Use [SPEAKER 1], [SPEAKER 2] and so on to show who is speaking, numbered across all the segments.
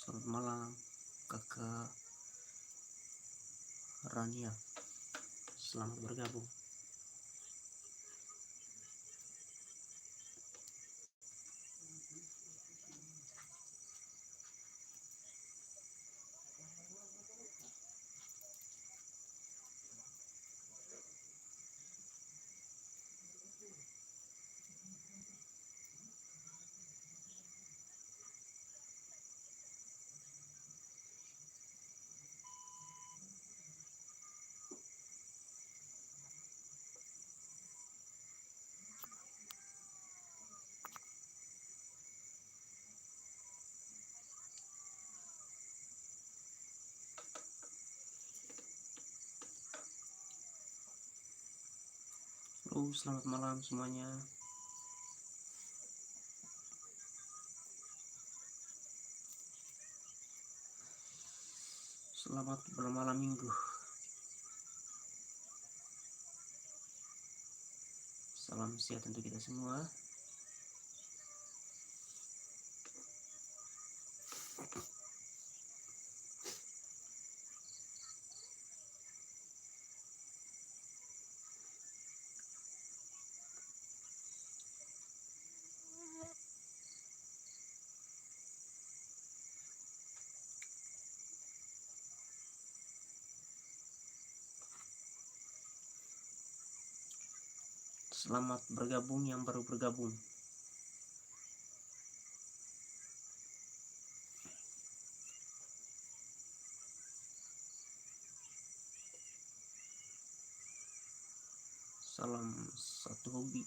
[SPEAKER 1] Selamat malam kakak Rania, selamat bergabung. Halo, selamat malam semuanya. Selamat bermalam minggu. Salam sehat untuk kita semua. Selamat bergabung yang baru bergabung. Salam satu hobi.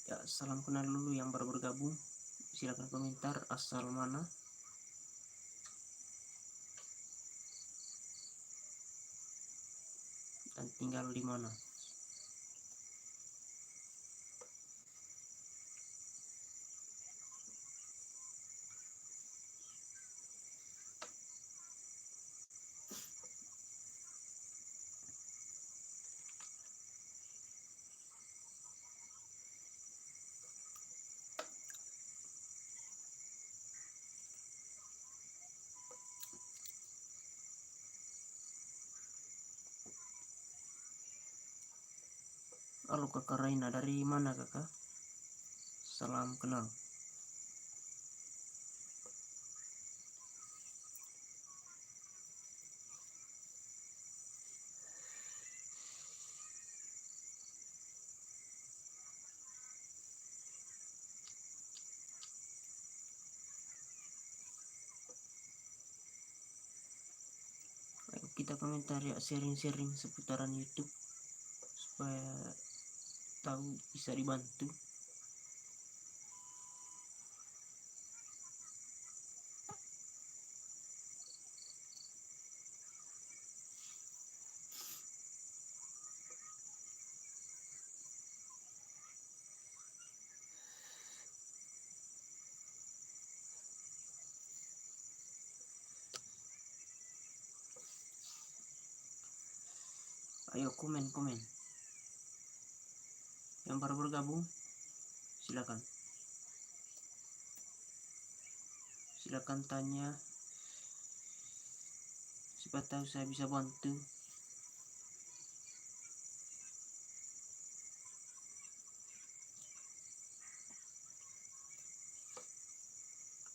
[SPEAKER 1] Ya, salam kenal dulu yang baru bergabung. Silakan komentar asal mana. Dan tinggal di mana. Halo kakak Raina, dari mana kakak? Salam kenal. Ayo kita komentar ya, sharing-sharing seputaran YouTube supaya tahu bisa dibantu. Ayo komen. Yang baru bergabung silakan. silakan tanya, siapa tahu saya bisa bantu.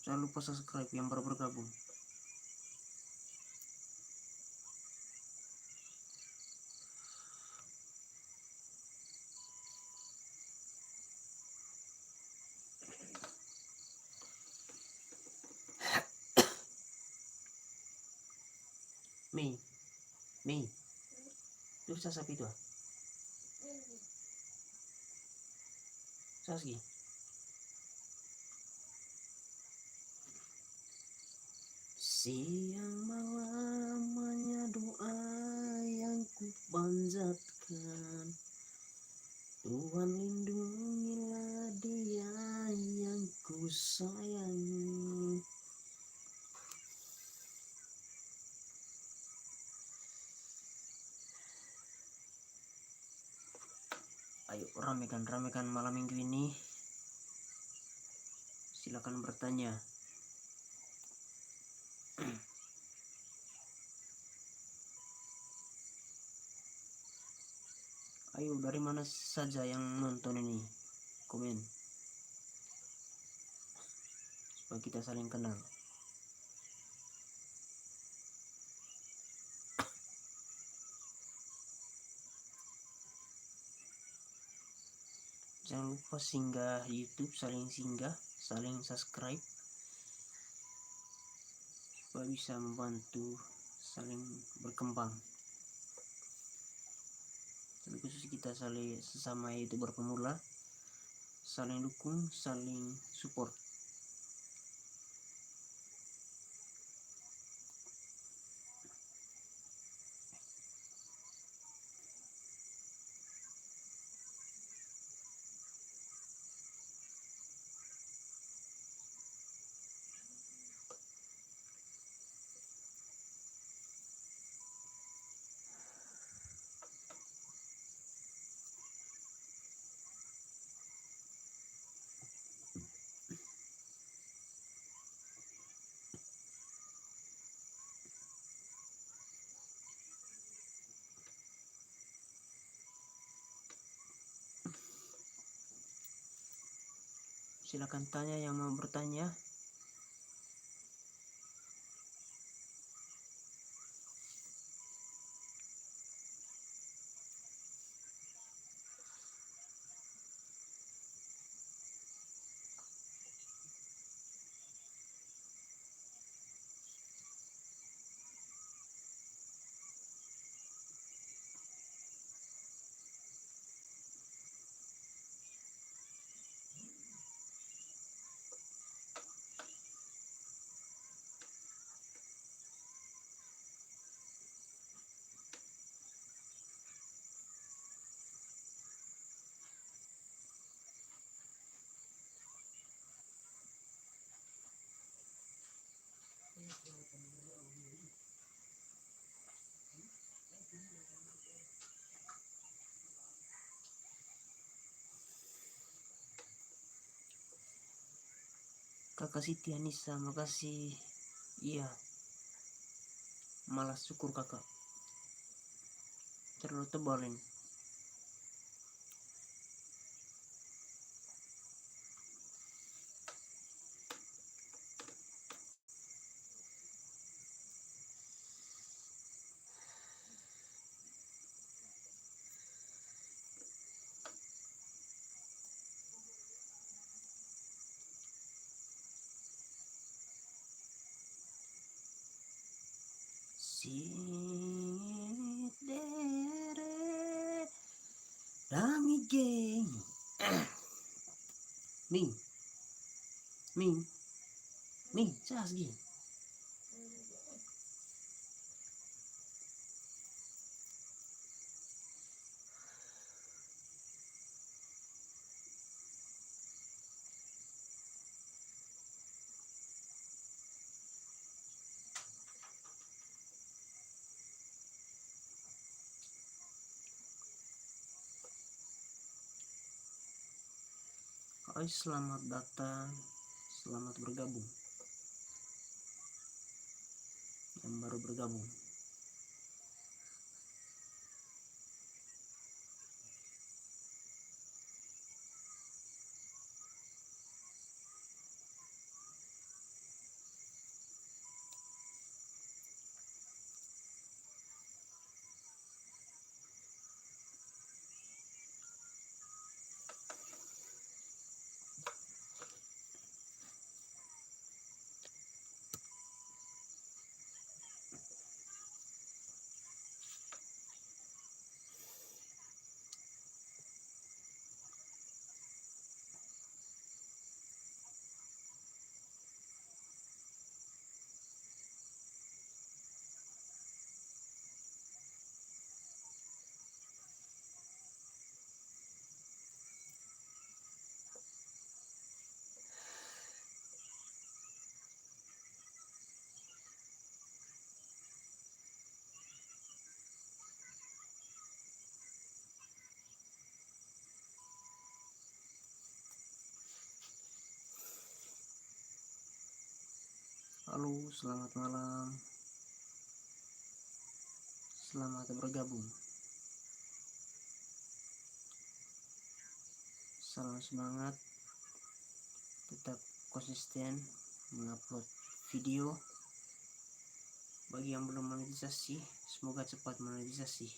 [SPEAKER 1] Jangan lupa subscribe yang baru bergabung. Mei, itu sapi itu Sasgi. Siang malamnya doa yang ku panjatkan, Tuhan lindungilah dia yang ku sayangi. Ayo ramekan malam minggu ini. Silakan bertanya. Ayo, dari mana saja yang nonton ini? Komen supaya kita saling kenal. Jangan lupa singgah YouTube, saling subscribe supaya bisa membantu saling berkembang. Dan khusus kita saling sesama YouTuber pemula, saling dukung, saling support. Silakan tanya yang mau bertanya. Kakak Siti Anissa, makasih. Iya, malas syukur kakak. Terlalu tebal ini. Sidere Dami geng. Nih, Sasgi. Hai, selamat datang, selamat bergabung. yang baru bergabung. Halo, selamat malam. Selamat bergabung. Salam semangat. Tetap konsisten mengupload video. Bagi yang belum monetisasi, semoga cepat monetisasi.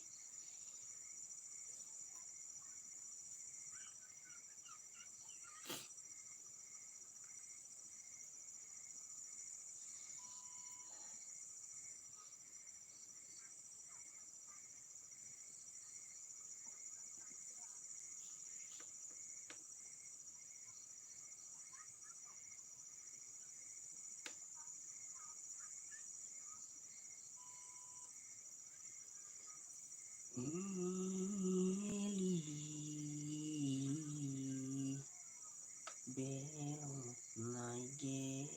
[SPEAKER 1] Belok lagi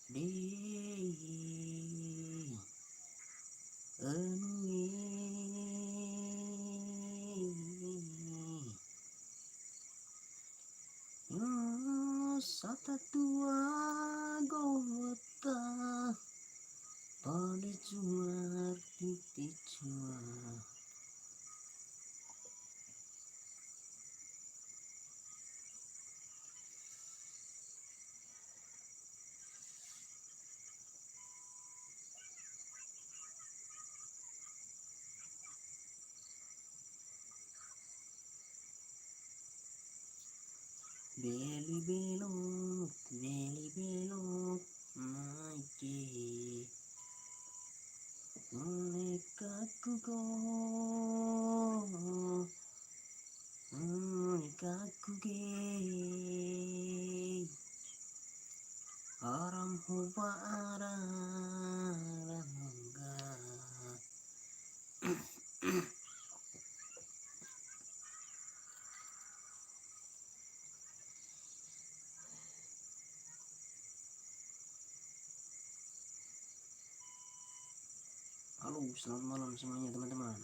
[SPEAKER 1] di satu dua gota pada juar titik juar. Beli belok naiki monekaku go monekaku ge aram huba aram Halo, selamat malam semuanya teman-teman.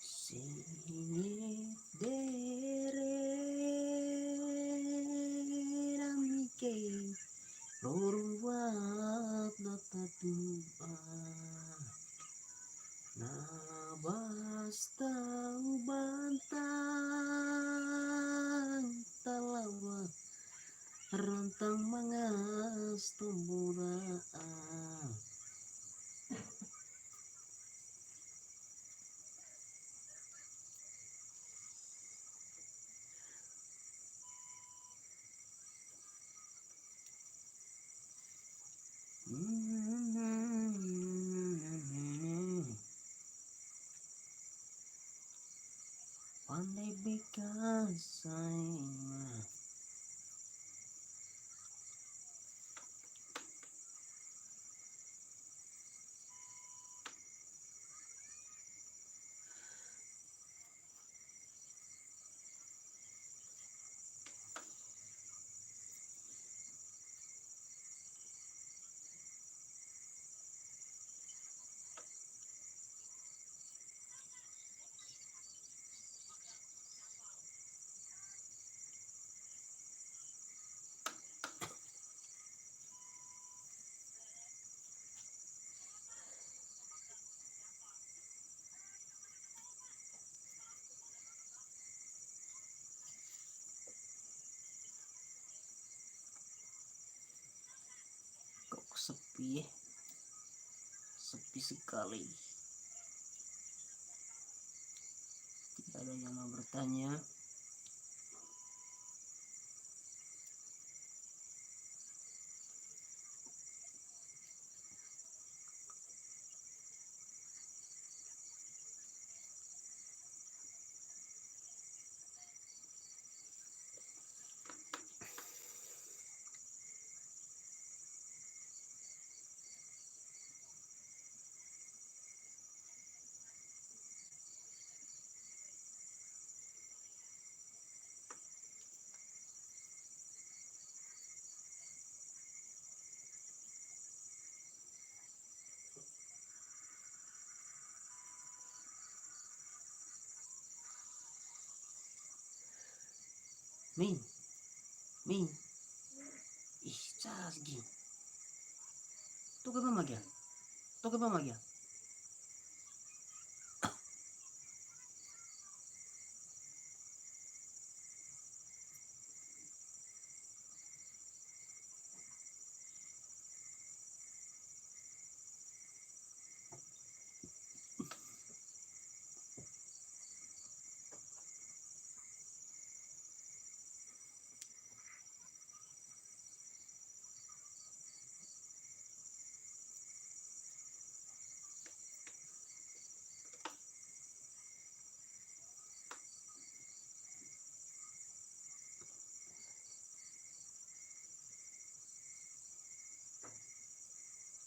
[SPEAKER 1] Sini dere ramike roruat data tua nabas tahu bantang talawa rantang mangas tumburaan. Pandai bekas saing sepi sekali, tidak ada yang mau bertanya. Min, ih casgi, tuh ke pamagia.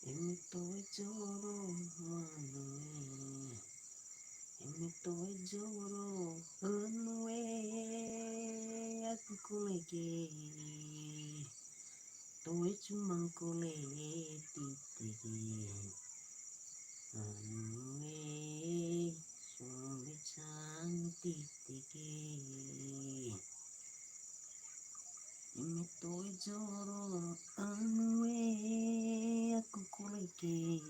[SPEAKER 1] Ini tuh jodoh manue, ini tuh jodoh manue, aku kuleke, tuh cuma kulek titi, manue, sumbe cantik titi. Ini tuh jodoh manue, aku kuleke,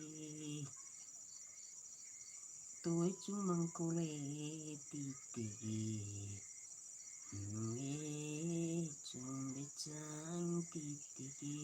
[SPEAKER 1] tuh cuma kulek titi. Cumbe cantik titi.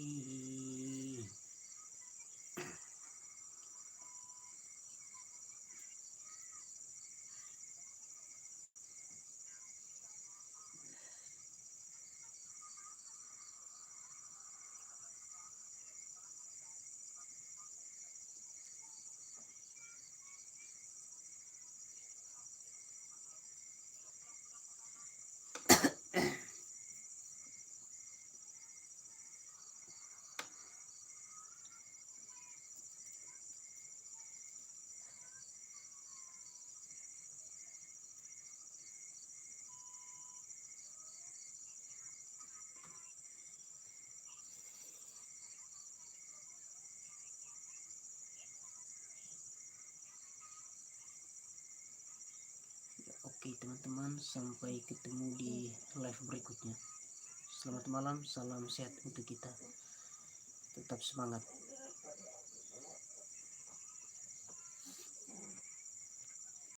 [SPEAKER 1] Oke teman-teman, sampai ketemu di live berikutnya. Selamat malam, salam sehat untuk kita. Tetap semangat.